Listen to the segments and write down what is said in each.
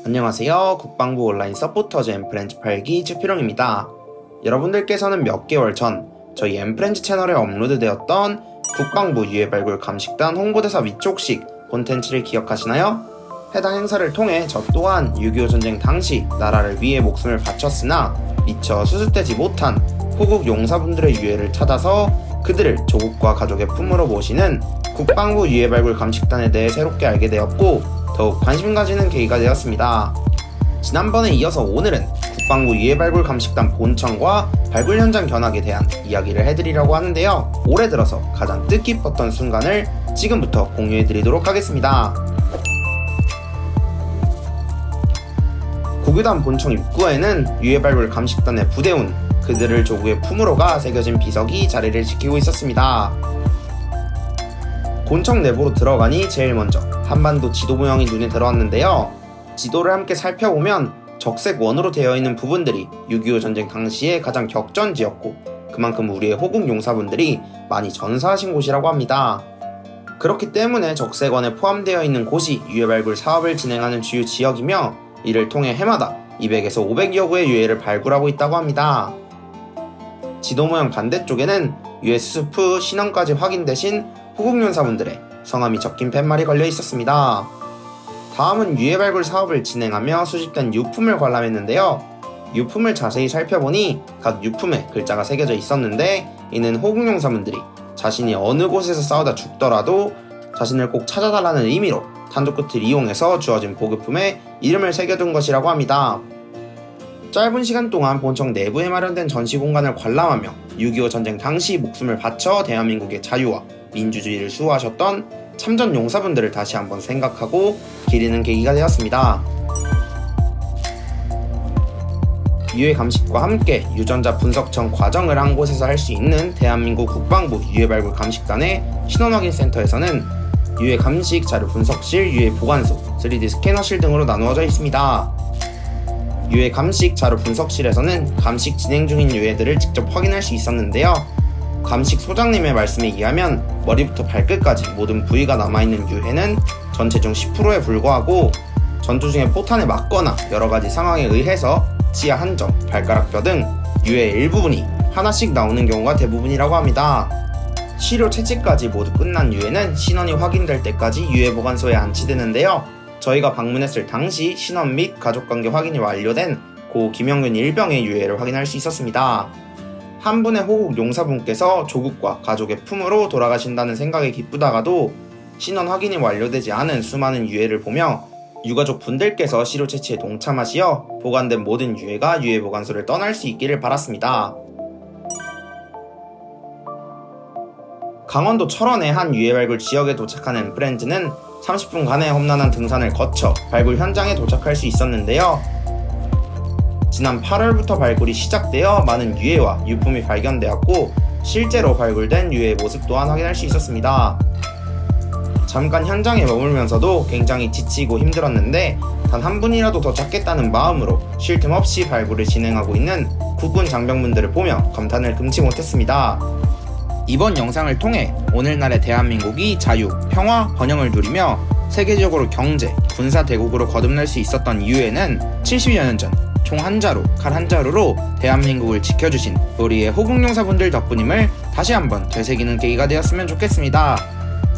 안녕하세요. 국방부 온라인 서포터즈 엠프렌즈 8기 최필용입니다. 여러분들께서는 몇 개월 전 저희 엠프렌즈 채널에 업로드되었던 국방부 유해발굴 감식단 홍보대사 위촉식 콘텐츠를 기억하시나요? 해당 행사를 통해 저 또한 6.25 전쟁 당시 나라를 위해 목숨을 바쳤으나 미처 수습되지 못한 호국 용사분들의 유해를 찾아서 그들을 조국과 가족의 품으로 모시는 국방부 유해발굴 감식단에 대해 새롭게 알게 되었고 더욱 관심 가지는 계기가 되었습니다. 지난번에 이어서 오늘은 국방부 유해발굴 감식단 본청과 발굴 현장 견학에 대한 이야기를 해드리려고 하는데요. 올해 들어서 가장 뜻깊었던 순간을 지금부터 공유해드리도록 하겠습니다. 고교단 본청 입구에는 유해발굴 감식단의 부대운 그들을 조국의 품으로가 새겨진 비석이 자리를 지키고 있었습니다. 본청 내부로 들어가니 제일 먼저 한반도 지도 모형이 눈에 들어왔는데요. 지도를 함께 살펴보면 적색 원으로 되어 있는 부분들이 6.25 전쟁 당시의 가장 격전지였고 그만큼 우리의 호국 용사분들이 많이 전사하신 곳이라고 합니다. 그렇기 때문에 적색원에 포함되어 있는 곳이 유해발굴 사업을 진행하는 주요 지역이며 이를 통해 해마다 200에서 500여 구의 유해를 발굴하고 있다고 합니다. 지도 모형 반대쪽에는 유해 수습 후 신원까지 확인되신 호국 용사분들의 성함이 적힌 팻말이 걸려 있었습니다. 다음은 유해 발굴 사업을 진행하며 수집된 유품을 관람했는데요. 유품을 자세히 살펴보니 각 유품에 글자가 새겨져 있었는데 이는 호국 용사분들이 자신이 어느 곳에서 싸우다 죽더라도 자신을 꼭 찾아달라는 의미로 탄도 끝을 이용해서 주어진 보급품에 이름을 새겨둔 것이라고 합니다. 짧은 시간 동안 본청 내부에 마련된 전시 공간을 관람하며 6.25 전쟁 당시 목숨을 바쳐 대한민국의 자유와 민주주의를 수호하셨던 참전 용사분들을 다시 한번 생각하고 기리는 계기가 되었습니다. 유해 감식과 함께 유전자 분석 전 과정을 한 곳에서 할 수 있는 대한민국 국방부 유해발굴 감식단의 신원확인센터에서는 유해 감식 자료 분석실, 유해 보관소, 3D 스캐너실 등으로 나누어져 있습니다. 유해 감식 자료 분석실에서는 감식 진행 중인 유해들을 직접 확인할 수 있었는데요. 감식 소장님의 말씀에 의하면 머리부터 발끝까지 모든 부위가 남아있는 유해는 전체 중 10%에 불과하고 전투 중에 포탄에 맞거나 여러가지 상황에 의해서 치아 한 점, 발가락뼈 등 유해의 일부분이 하나씩 나오는 경우가 대부분이라고 합니다. 치료 채취까지 모두 끝난 유해는 신원이 확인될 때까지 유해보관소에 안치되는데요. 저희가 방문했을 당시 신원 및 가족관계 확인이 완료된 고 김영균 일병의 유해를 확인할 수 있었습니다. 한 분의 호국 용사분께서 조국과 가족의 품으로 돌아가신다는 생각에 기쁘다가도 신원 확인이 완료되지 않은 수많은 유해를 보며 유가족 분들께서 시료 채취에 동참하시어 보관된 모든 유해가 유해보관소를 떠날 수 있기를 바랐습니다. 강원도 철원의 한 유해발굴 지역에 도착한 엠프렌즈는 30분간의 험난한 등산을 거쳐 발굴 현장에 도착할 수 있었는데요. 지난 8월부터 발굴이 시작되어 많은 유해와 유품이 발견되었고 실제로 발굴된 유해의 모습 또한 확인할 수 있었습니다. 잠깐 현장에 머물면서도 굉장히 지치고 힘들었는데 단 한 분이라도 더 찾겠다는 마음으로 쉴 틈 없이 발굴을 진행하고 있는 국군 장병분들을 보며 감탄을 금치 못했습니다. 이번 영상을 통해 오늘날의 대한민국이 자유, 평화, 번영을 누리며 세계적으로 경제, 군사 대국으로 거듭날 수 있었던 이유에는 70여 년 전 총 한 자루, 칼 한 자루로 대한민국을 지켜주신 우리의 호국용사분들 덕분임을 다시 한번 되새기는 계기가 되었으면 좋겠습니다.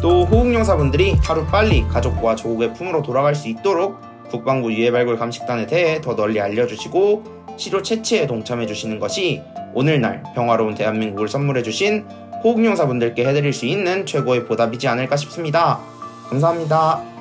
또 호국용사분들이 하루빨리 가족과 조국의 품으로 돌아갈 수 있도록 국방부 유해발굴 감식단에 대해 더 널리 알려주시고 시료 채취에 동참해주시는 것이 오늘날 평화로운 대한민국을 선물해주신 호국용사분들께 해드릴 수 있는 최고의 보답이지 않을까 싶습니다. 감사합니다.